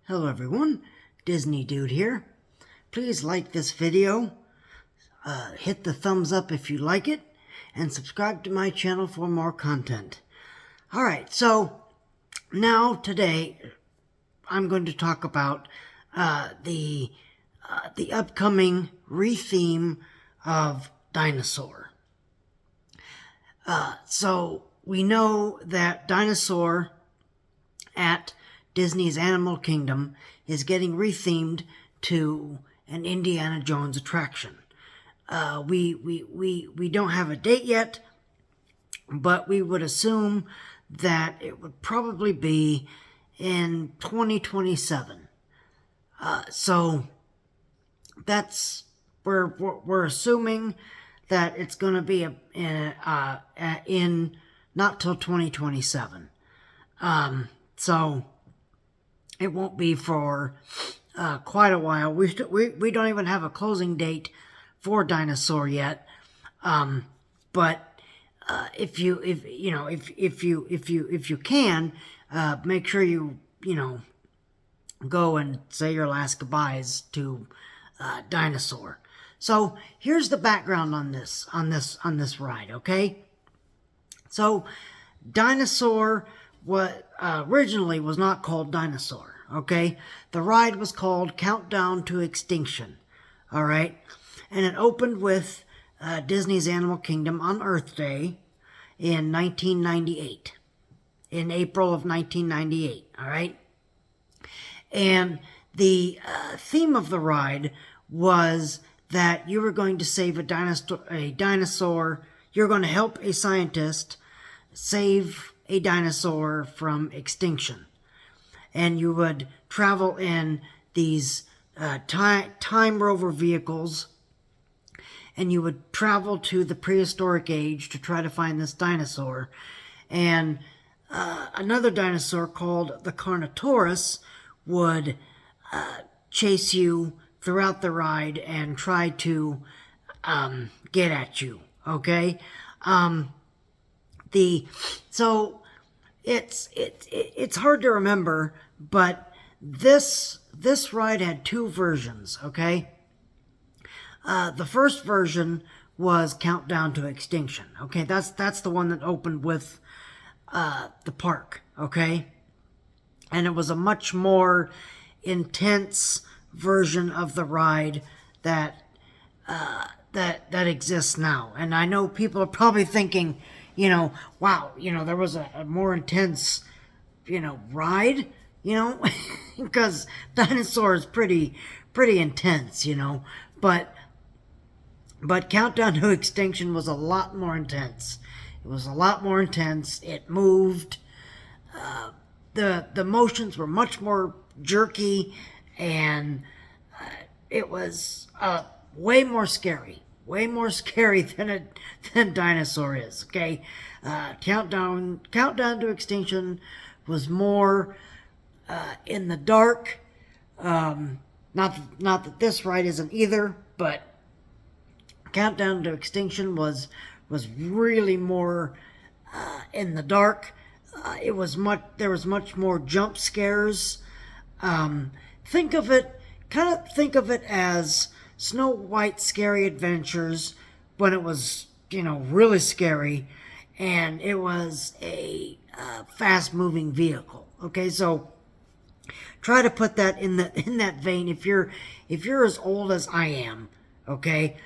Hello everyone, Disney Dude here. Please like this video, hit the thumbs up if you like it, and subscribe to my channel for more content. Alright, so now today I'm going to talk about the upcoming re-theme of Dinosaur. So we know that Dinosaur at Disney's Animal Kingdom is getting rethemed to an Indiana Jones attraction. We don't have a date yet, but we would assume that it would probably be in 2027. So that's we're assuming that it's going to be in not till 2027. So it won't be for quite a while. We don't even have a closing date for Dinosaur yet. But if you can, make sure you go and say your last goodbyes to Dinosaur. So here's the background on this ride. Okay, so Dinosaur originally was not called Dinosaur. Okay, the ride was called Countdown to Extinction. All right, and it opened with Disney's Animal Kingdom on Earth Day in 1998, in April of 1998. All right, and the theme of the ride was that you were going to save a dinosaur. You're going to help a scientist save a dinosaur from extinction. And you would travel in these time rover vehicles, and you would travel to the prehistoric age to try to find this dinosaur. And another dinosaur called the Carnotaurus would chase you throughout the ride and try to get at you. Okay, so it's hard to remember, but this ride had two versions. Okay, the first version was Countdown to Extinction. Okay, that's the one that opened with the park. Okay, and it was a much more intense version of the ride that exists now. And I know people are probably thinking, wow, there was a more intense, ride, because Dinosaur is pretty intense, but Countdown to Extinction was a lot more intense. It was a lot more intense. It moved. The motions were much more jerky, and it was way more scary than Dinosaur is. Okay, Countdown to Extinction was more in the dark. Not that this ride isn't either, but Countdown to Extinction was really more in the dark. There was much more jump scares. Think of it as Snow White's Scary Adventures when it was, really scary, and it was a fast-moving vehicle. Okay, so try to put that in that vein. If you're as old as I am, okay,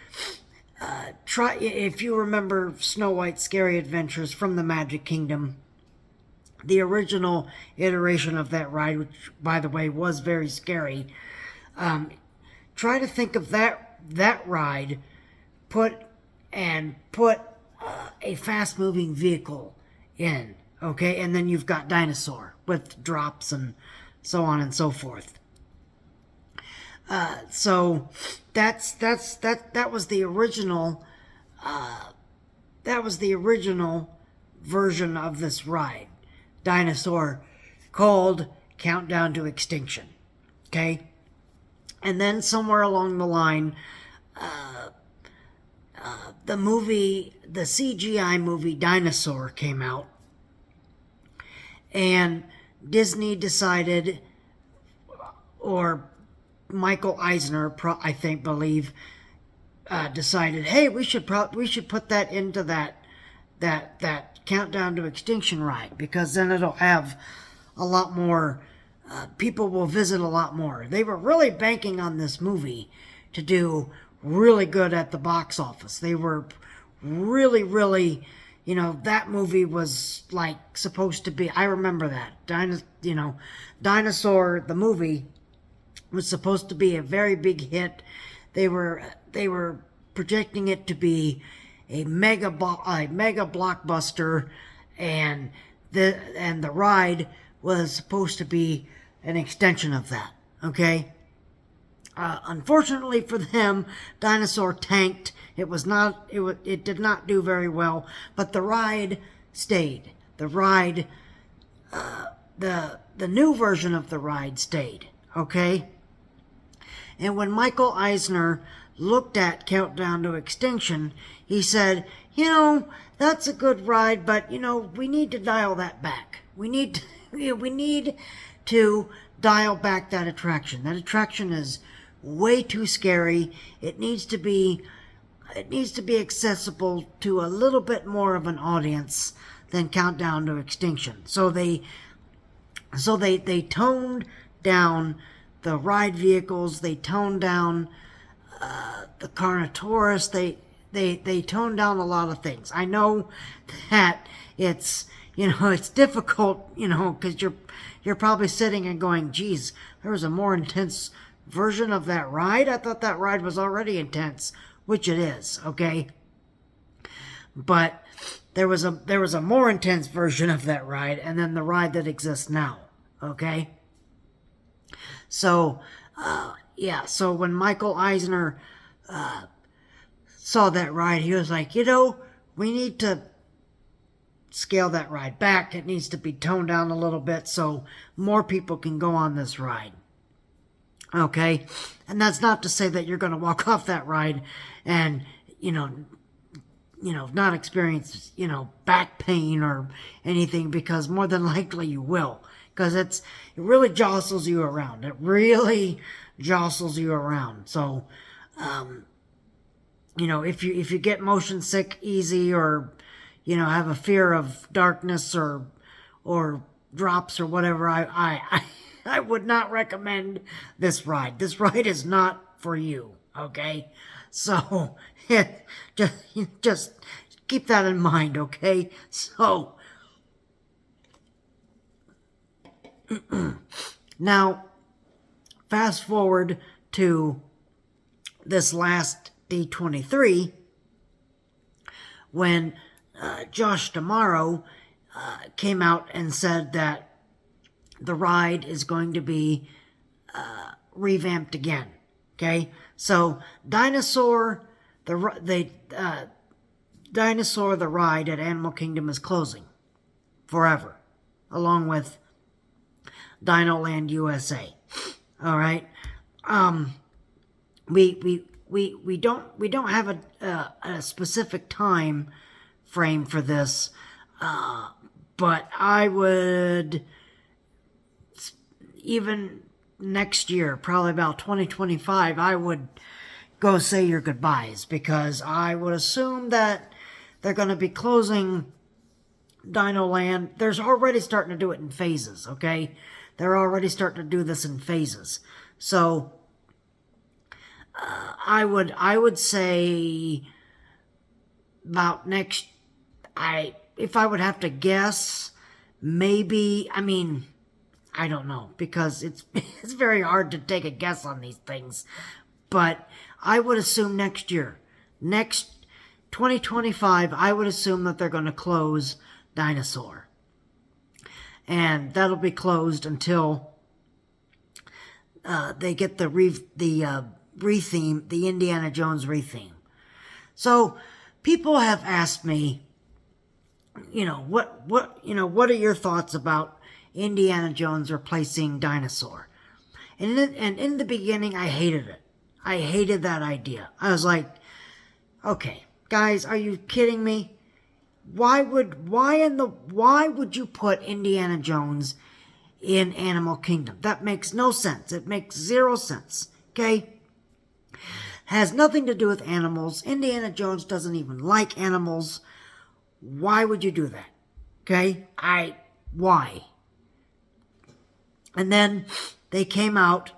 try, if you remember Snow White's Scary Adventures from the Magic Kingdom, the original iteration of that ride, which, by the way, was very scary. Try to think of that ride, put a fast-moving vehicle in, okay, and then you've got Dinosaur with drops and so on and so forth. So that was the original. That was the original version of this ride, Dinosaur, called Countdown to Extinction. Okay, and then somewhere along the line, the CGI movie Dinosaur came out, and Disney decided or Michael Eisner, I think, decided, hey, we should put that into that Countdown to Extinction ride, because then it'll have a lot more, people will visit a lot more. They were really banking on this movie to do really good at the box office. They were really, that movie was like supposed to be, I remember that, Dinosaur, the movie, was supposed to be a very big hit. They were projecting it to be a mega blockbuster, and the ride was supposed to be an extension of that. Okay. Unfortunately for them, Dinosaur tanked. It did not do very well, but the ride stayed. The ride, the new version of the ride stayed. Okay. And when Michael Eisner looked at Countdown to Extinction, he said, that's a good ride, but, we need to dial that back. We need to dial back that attraction. That attraction is way too scary. It needs to be accessible to a little bit more of an audience than Countdown to Extinction. So they toned down the ride vehicles. They toned down the Carnotaurus. They toned down a lot of things. I know that it's difficult, because you're probably sitting and going, geez, there was a more intense version of that ride. I thought that ride was already intense, which it is, okay? But there was a more intense version of that ride, and then the ride that exists now, okay? So, so when Michael Eisner saw that ride, he was like, we need to scale that ride back. It needs to be toned down a little bit so more people can go on this ride. Okay? And that's not to say that you're going to walk off that ride and, not experience, back pain or anything, because more than likely you will. Because it really jostles you around. It really jostles you around. So, if you get motion sick easy, or, have a fear of darkness or drops or whatever, I would not recommend this ride. This ride is not for you. Okay, so just keep that in mind. Okay, so. Now, fast forward to this last D23, when Josh D'Amaro came out and said that the ride is going to be revamped again. Okay, so Dinosaur, the ride at Animal Kingdom is closing forever, along with Dinoland U.S.A. All right. We don't have a specific time frame for this, but I would, even next year, probably about 2025, I would go say your goodbyes, because I would assume that they're going to be closing Dinoland. There's already starting to do it in phases. Okay. They're already starting to do this in phases. So, I would say about if I would have to guess, maybe, I don't know, because it's very hard to take a guess on these things, but I would assume next year, 2025, I would assume that they're going to close Dinosaur. And that'll be closed until they get the retheme, the Indiana Jones retheme. So people have asked me, what are your thoughts about Indiana Jones replacing Dinosaur? And in the beginning, I hated it. I hated that idea. I was like, okay, guys, are you kidding me? Why would you put Indiana Jones in Animal Kingdom. That makes no sense. It makes zero sense. Okay? Has nothing to do with animals. Indiana Jones doesn't even like animals. Why would you do that? Okay? Why? And then they came out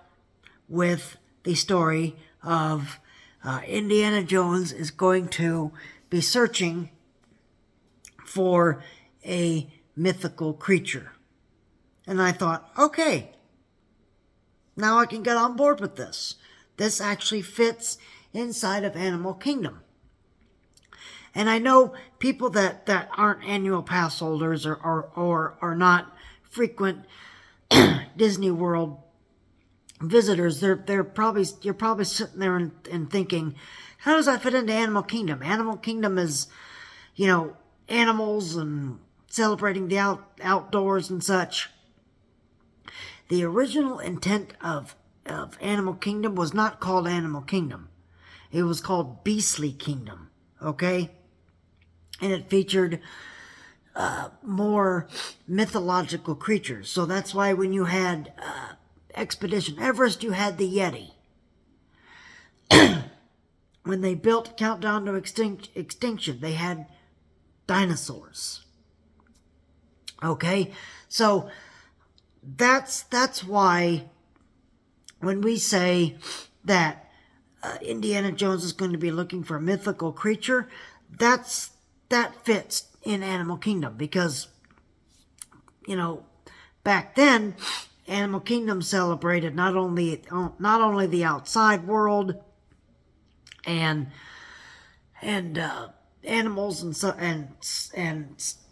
with the story of Indiana Jones is going to be searching for a mythical creature. And I thought, okay, now I can get on board with this. This actually fits inside of Animal Kingdom. And I know people that aren't annual pass holders or are not frequent Disney World visitors, you're probably sitting there and thinking, how does that fit into Animal Kingdom? Animal Kingdom is, animals and celebrating the outdoors and such. The original intent of Animal Kingdom was not called Animal Kingdom. It was called Beastly Kingdom, okay? And it featured more mythological creatures. So that's why when you had Expedition Everest, you had the Yeti. When they built Countdown to Extinction, they had dinosaurs. Okay? So that's why when we say that Indiana Jones is going to be looking for a mythical creature, that fits in Animal Kingdom because, back then, Animal Kingdom celebrated not only the outside world and animals and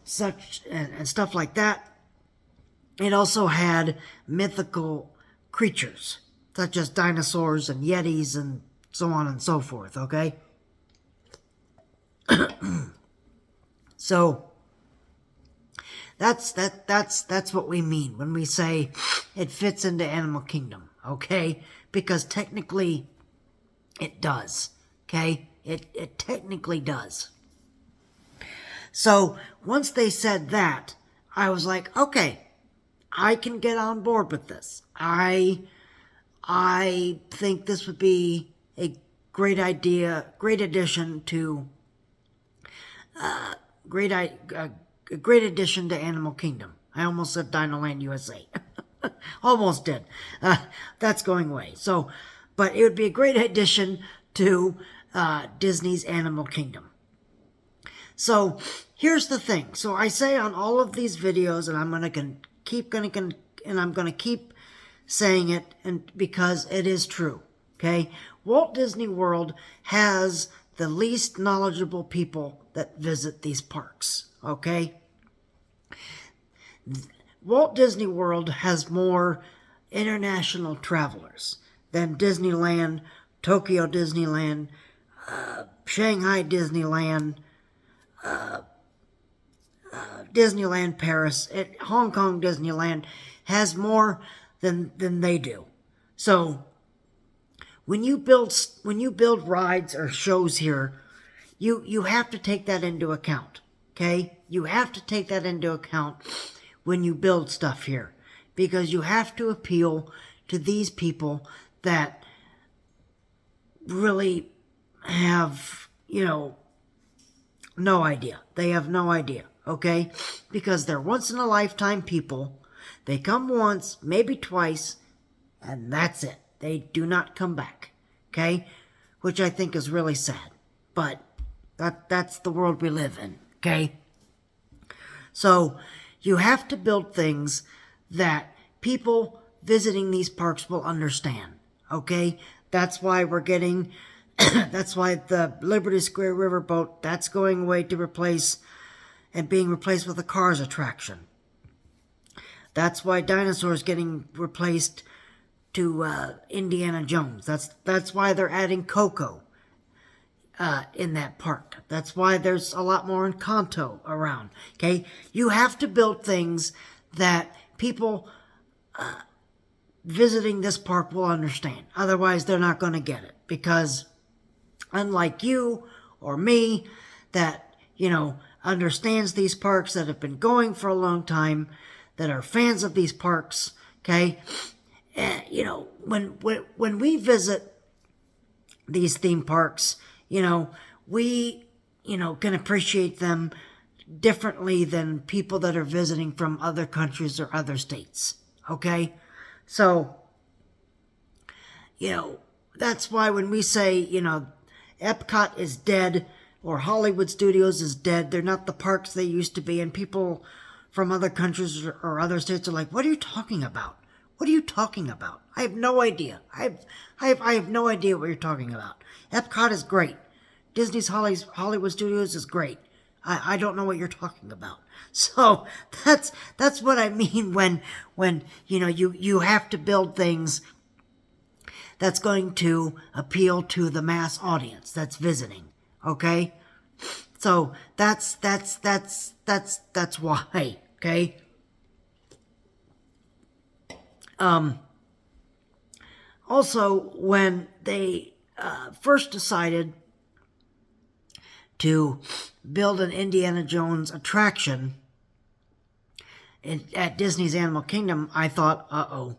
such and stuff like that. It also had mythical creatures such as dinosaurs and yetis and so on and so forth. Okay, so that's what we mean when we say it fits into Animal Kingdom. Okay, because technically it does. Okay, it technically does. So once they said that, I was like, okay, I can get on board with this. I think this would be a great idea, great addition to a great addition to Animal Kingdom. I almost said Dinoland U.S.A. Almost did. That's going away. So, but it would be a great addition to Disney's Animal Kingdom. So here's the thing. So I say on all of these videos, and I'm gonna keep saying it, and because it is true. Okay, Walt Disney World has the least knowledgeable people that visit these parks. Okay, Walt Disney World has more international travelers than Disneyland, Tokyo Disneyland, Shanghai Disneyland, Disneyland Paris, Hong Kong Disneyland has more than they do. So when you build rides or shows here, you have to take that into account. Okay? You have to take that into account when you build stuff here, because you have to appeal to these people that really have, no idea. They have no idea, okay? Because they're once-in-a-lifetime people. They come once, maybe twice, and that's it. They do not come back, okay? Which I think is really sad. But that's the world we live in, okay? So you have to build things that people visiting these parks will understand, okay? That's why we're getting... That's why the Liberty Square Riverboat, that's going away to replace and being replaced with a Cars attraction. That's why Dinosaur's getting replaced to Indiana Jones. That's why they're adding Coco in that park. That's why there's a lot more Encanto around. Okay, you have to build things that people visiting this park will understand. Otherwise, they're not going to get it, because unlike you or me that, understands these parks, that have been going for a long time, that are fans of these parks, okay? And, you know, when we visit these theme parks, you know, we, you know, can appreciate them differently than people that are visiting from other countries or other states, okay? So, you know, that's why when we say, you know, Epcot is dead or Hollywood Studios is dead, they're not the parks they used to be, and people from other countries or other states are like, what are you talking about? What are you talking about? I have no idea. I have no idea what you're talking about. Epcot is great. Disney's Hollywood Studios is great. I don't know what you're talking about. So that's what I mean when you know you have to build things that's going to appeal to the mass audience that's visiting. Okay? So that's why, okay? Also, when they first decided to build an Indiana Jones attraction at Disney's Animal Kingdom, I thought, uh-oh,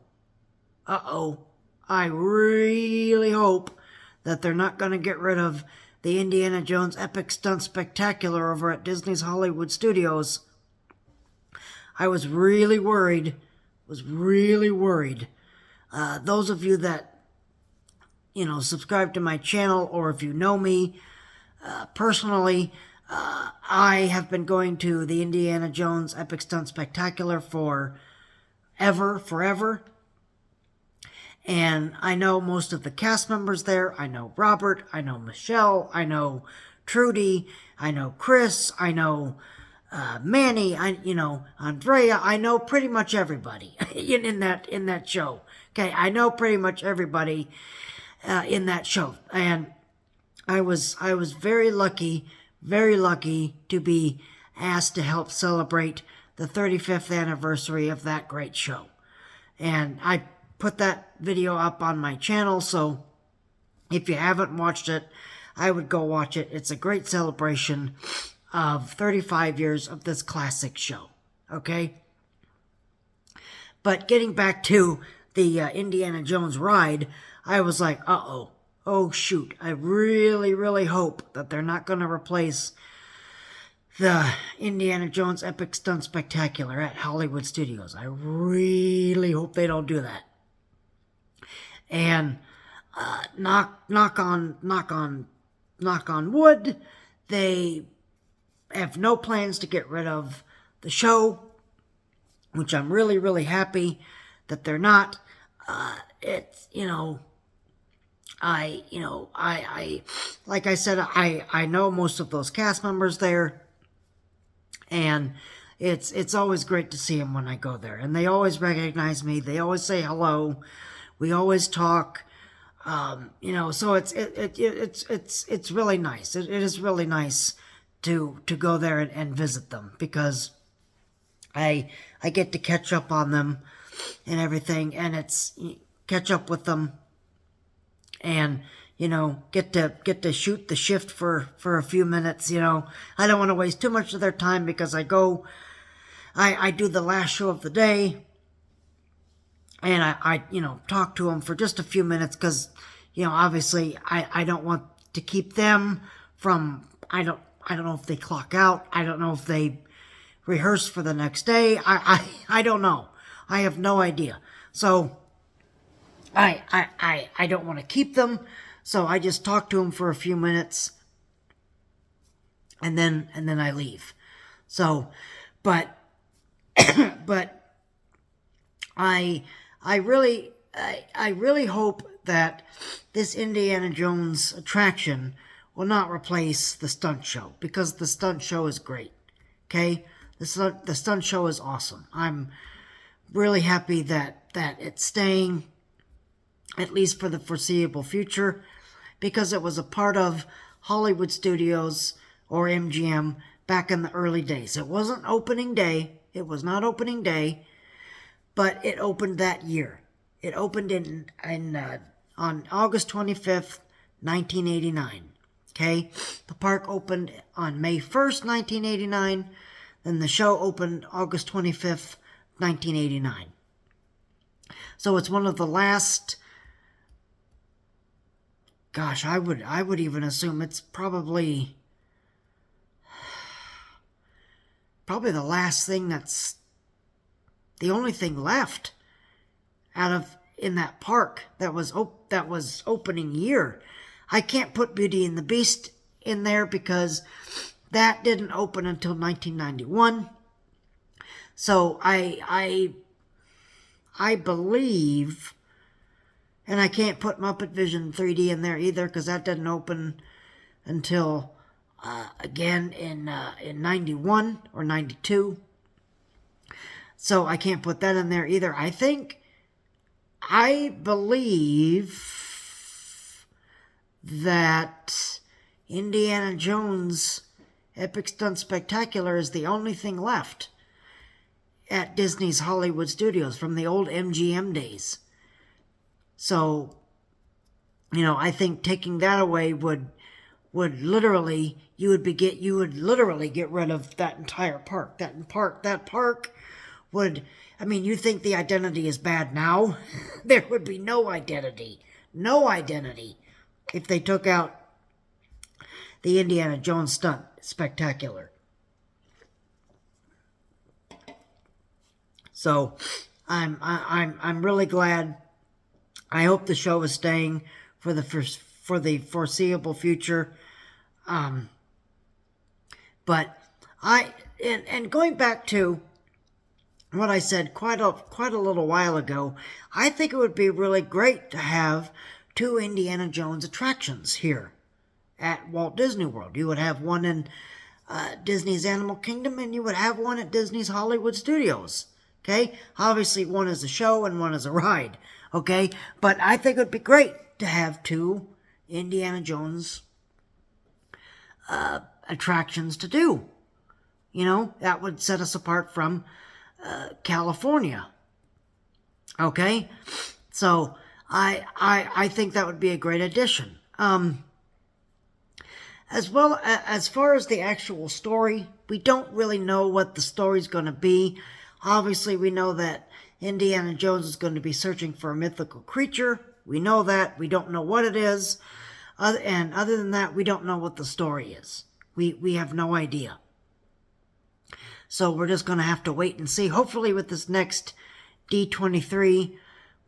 I really hope that they're not going to get rid of the Indiana Jones Epic Stunt Spectacular over at Disney's Hollywood Studios. I was really worried. Those of you that, you know, subscribe to my channel, or if you know me personally, I have been going to the Indiana Jones Epic Stunt Spectacular forever. And I know most of the cast members there. I know Robert, I know Michelle, I know Trudy, I know Chris, I know Manny, you know, Andrea. I know pretty much everybody in that show. Okay, I know pretty much everybody in that show, and I was very lucky to be asked to help celebrate the 35th anniversary of that great show. And I put that video up on my channel, so if you haven't watched it, I would go watch it. It's a great celebration of 35 years of this classic show, okay? But getting back to the Indiana Jones ride, I was like, oh shoot, I really hope that they're not going to replace the Indiana Jones Epic Stunt Spectacular at Hollywood Studios. I really hope they don't do that. And knock on wood, they have no plans to get rid of the show, which I'm really happy that they're not. It's, you know, I like I said, I know most of those cast members there, and it's always great to see them when I go there, and they always recognize me. They always say hello. We always talk. You know, so it's really nice. It is really nice to go there and visit them, because I get to catch up on them and everything, and it's catch up with them, and you know, get to shoot the shift for a few minutes. You know, I don't want to waste too much of their time, because I do the last show of the day, and I you know, talk to them for just a few minutes, because you know, obviously I don't want to keep them from, I don't know if they clock out, I don't know if they rehearse for the next day, I don't know, I have no idea. So I don't want to keep them, so I just talk to them for a few minutes, and then I leave. So, but I really hope that this Indiana Jones attraction will not replace the stunt show, because the stunt show is great. Okay, the stunt show is awesome. I'm really happy that it's staying, at least for the foreseeable future, because it was a part of Hollywood Studios, or MGM, back in the early days. It wasn't opening day. It was not opening day, but it opened that year. It opened on August 25th, 1989. Okay? The park opened on May 1st, 1989. Then the show opened August 25th 1989. So it's one of the last, gosh, I would even assume it's probably the last thing that's the only thing left out of in that park that was opening year. I can't put Beauty and the Beast in there because that didn't open until 1991. So I believe, and I can't put Muppet Vision 3D in there either because that didn't open until again in 91 or 92. So I can't put that in there either. I believe that Indiana Jones Epic Stunt Spectacular is the only thing left at Disney's Hollywood Studios from the old MGM days. So, I think taking that away would literally, you would literally get rid of that entire park. That park would, you think the identity is bad now? There would be no identity if they took out the Indiana Jones Stunt Spectacular. So I'm really glad. I hope the show is staying for the foreseeable future. But going back to what I said quite a little while ago, I think it would be really great to have 2 Indiana Jones attractions here at Walt Disney World. You would have one in Disney's Animal Kingdom, and you would have one at Disney's Hollywood Studios. Okay? Obviously, one is a show and one is a ride. Okay? But I think it would be great to have 2 Indiana Jones attractions to do. That would set us apart from California. Okay? So I think that would be a great addition. As far as the actual story, we don't really know what the story's going to be. Obviously, we know that Indiana Jones is going to be searching for a mythical creature. We know that. We don't know what it is. And other than that, we don't know what the story is. We have no idea. So we're just going to have to wait and see. Hopefully with this next D23,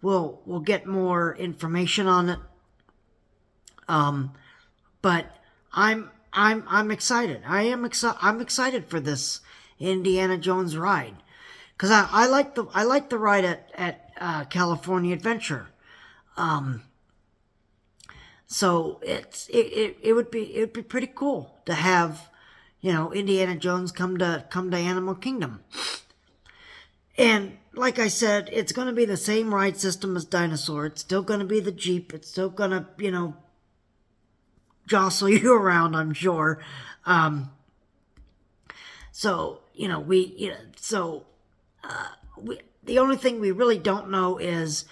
we'll get more information on it. But I'm excited. I'm excited for this Indiana Jones ride. Because I like the ride at California Adventure. So it would be pretty cool to have, Indiana Jones come to Animal Kingdom. And like I said, it's going to be the same ride system as Dinosaur. It's still going to be the Jeep. It's still going to, jostle you around, I'm sure. The only thing we really don't know is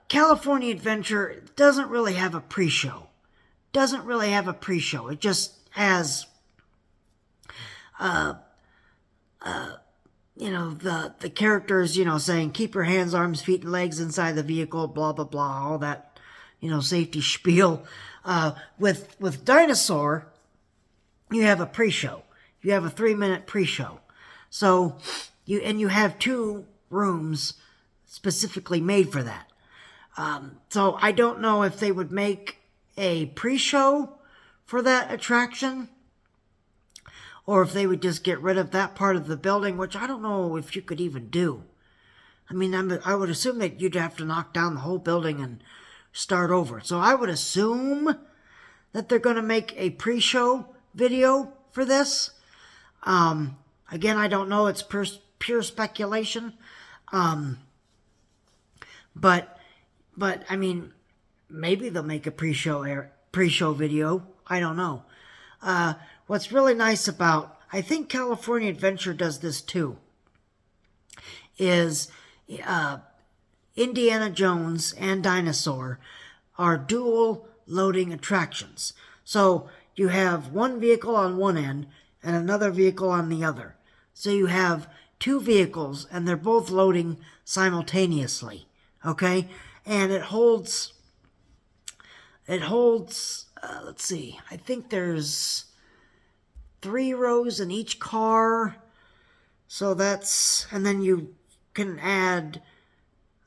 California Adventure doesn't really have a pre-show. It just has, the characters, saying keep your hands, arms, feet, and legs inside the vehicle, blah, blah, blah, all that, safety spiel. With Dinosaur, you have a pre-show. You have a 3-minute pre-show. So you have 2 rooms specifically made for that. So I don't know if they would make a pre-show for that attraction, or if they would just get rid of that part of the building, which I don't know if you could even do. I would assume that you'd have to knock down the whole building and start over. So I would assume that they're going to make a pre-show video for this. Again, I don't know. It's pure speculation. But maybe they'll make a pre-show video. I don't know. What's really nice about, I think California Adventure does this too, is Indiana Jones and Dinosaur are dual loading attractions. So you have one vehicle on one end and another vehicle on the other. So you have two vehicles, and they're both loading simultaneously. Okay, and it holds. Let's see. I think there's 3 rows in each car. So that's, and then you can add,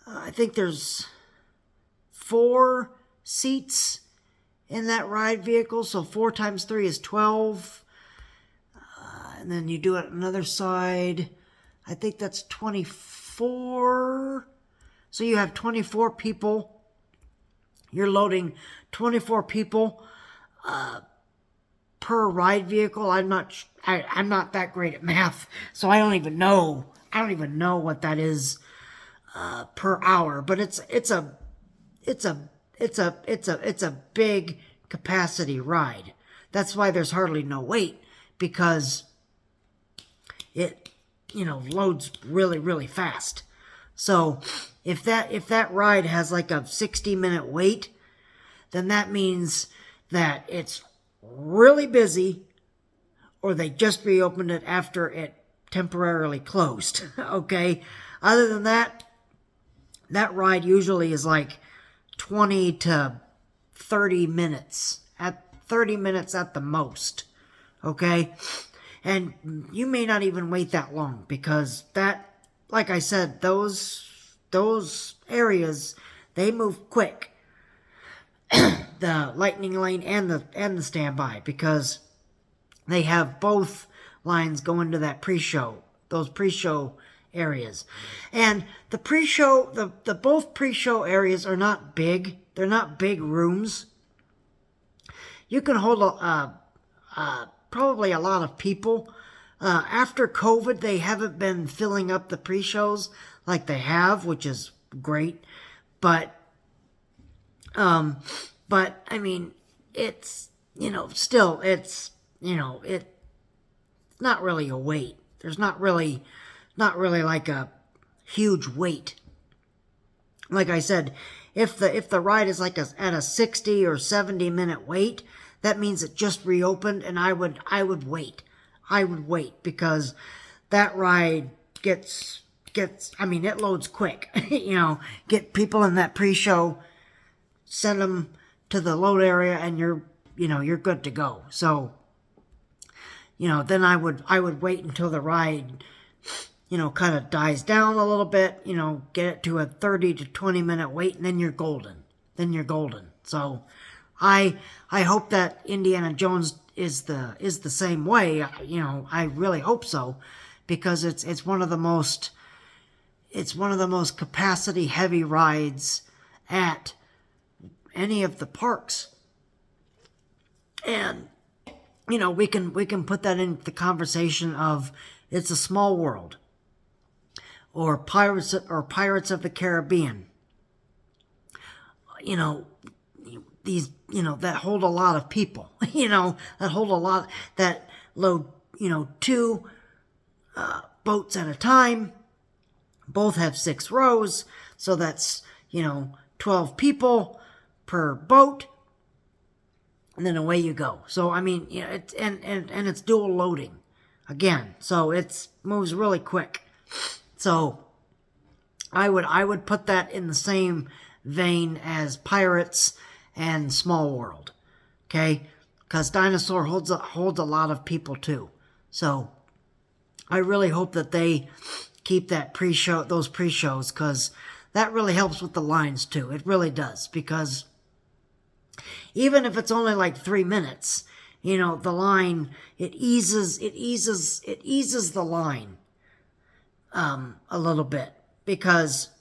I think there's 4 seats in that ride vehicle. So 4 times 3 is 12. And then you do it on another side. I think that's 24. So you have 24 people. You're loading 24 people per ride vehicle. I'm not that great at math, so I don't even know what that is per hour. But it's a big capacity ride. That's why there's hardly no wait, because it loads really, really fast. So if that ride has like a 60-minute wait, then that means that it's really busy, or they just reopened it after it temporarily closed. Okay? Other than that, that ride usually is like 20 to 30 minutes. At 30 minutes at the most. Okay? And you may not even wait that long, because that, like I said, those areas, they move quick. The lightning lane and the standby, because they have both lines going to that pre-show, those pre-show areas. And the pre-show, the both pre-show areas are not big. They're not big rooms. You can hold probably a lot of people. After COVID, they haven't been filling up the pre-shows like they have, which is great. But I mean, it's, still, it's not really a wait. There's not really like a huge wait. Like I said, if the ride is like at a 60 or 70 minute wait, that means it just reopened, and I would wait. I would wait, because that ride gets, it loads quick. Get people in that pre-show, send them to the load area, and you're good to go. So, then I would wait until the ride, kind of dies down a little bit, get it to a 30 to 20 minute wait, and then you're golden. So I hope that Indiana Jones is the same way. I really hope so, because it's one of the most capacity heavy rides at any of the parks. And we can put that in the conversation of It's a Small World, or Pirates of the Caribbean. These, that hold a lot of people, that hold a lot, that load, 2 boats at a time. Both have 6 rows, so that's, 12 people per boat, and then away you go. So, it's, and it's dual loading again, so it moves really quick. So I would put that in the same vein as Pirates and Small World, okay? Because Dinosaur holds a lot of people too. So I really hope that they keep that those pre-shows, because that really helps with the lines too. It really does, because even if it's only like 3 minutes, the line, it eases the line a little bit, because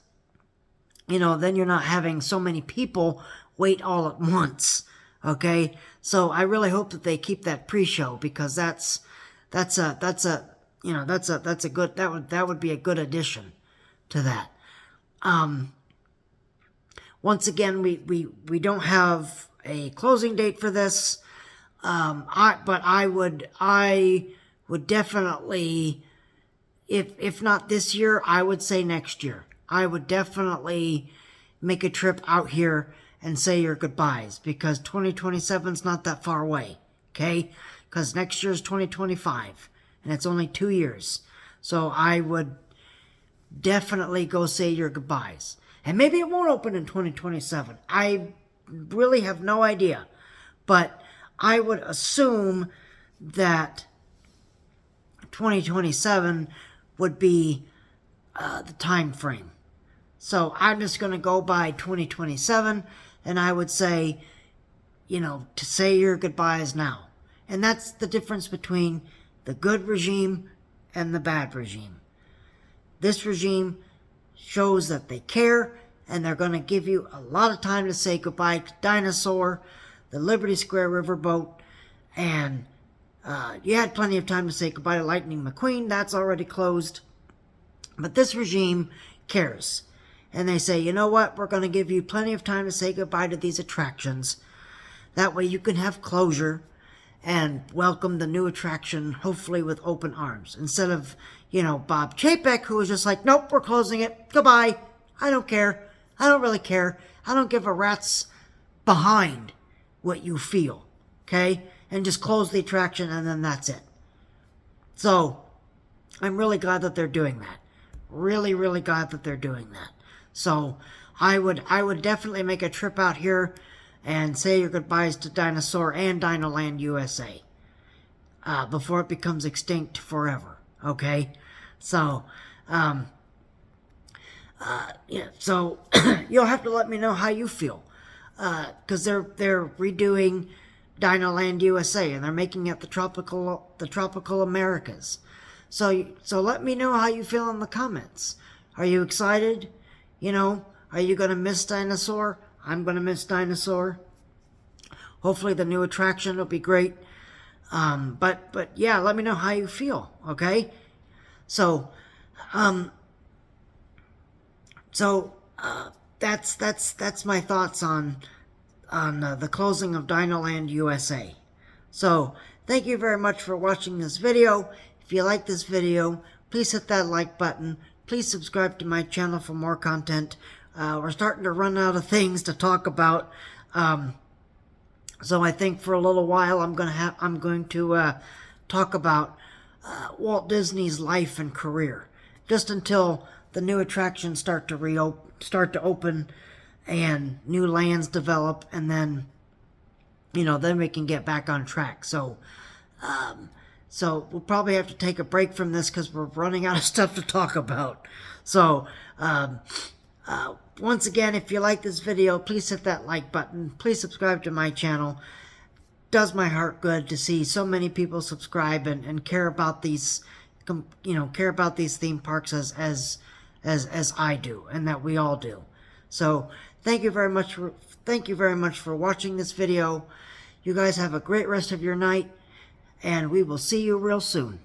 then you're not having so many people wait all at once. Okay, so I really hope that they keep that pre-show, because that would be a good addition to that. Once again, we don't have a closing date for this. But I would definitely, if not this year, I would say next year. I would definitely make a trip out here and say your goodbyes, because 2027 is not that far away, okay? Because next year is 2025, and it's only 2 years. So I would definitely go say your goodbyes. And maybe it won't open in 2027. I really have no idea. But I would assume that 2027 would be the time frame. So I'm just going to go by 2027, and I would say, to say your goodbyes now. And that's the difference between the good regime and the bad regime. This regime shows that they care, and they're going to give you a lot of time to say goodbye to Dinosaur, the Liberty Square Riverboat, and you had plenty of time to say goodbye to Lightning McQueen. That's already closed. But this regime cares. And they say, you know what? We're going to give you plenty of time to say goodbye to these attractions. That way you can have closure and welcome the new attraction, hopefully with open arms. Instead of, Bob Chapek, who was just like, nope, we're closing it. Goodbye. I don't care. I don't really care. I don't give a rat's behind what you feel. Okay? And just close the attraction, and then that's it. So, I'm really glad that they're doing that. Really, really glad that they're doing that. So, I would definitely make a trip out here and say your goodbyes to Dinosaur and Dinoland USA before it becomes extinct forever. Okay? So, so you'll have to let me know how you feel. Because they're redoing Dinoland USA, and they're making it the tropical Americas. So let me know how you feel in the comments. Are you excited? Are you going to miss Dinosaur? I'm going to miss Dinosaur. Hopefully the new attraction will be great. But yeah, let me know how you feel, okay? So that's my thoughts on the closing of Dinoland USA. So, thank you very much for watching this video. If you like this video, please hit that like button. Please subscribe to my channel for more content. We're starting to run out of things to talk about. So I think for a little while I'm going to talk about Walt Disney's life and career, just until the new attractions start to open and new lands develop, and then then we can get back on track. So we'll probably have to take a break from this because we're running out of stuff to talk about. So once again, if you like this video, please hit that like button. Please subscribe to my channel. Does my heart good to see so many people subscribe and care about these, theme parks as I do, and that we all do. So thank you very much for watching this video. You guys have a great rest of your night, and we will see you real soon.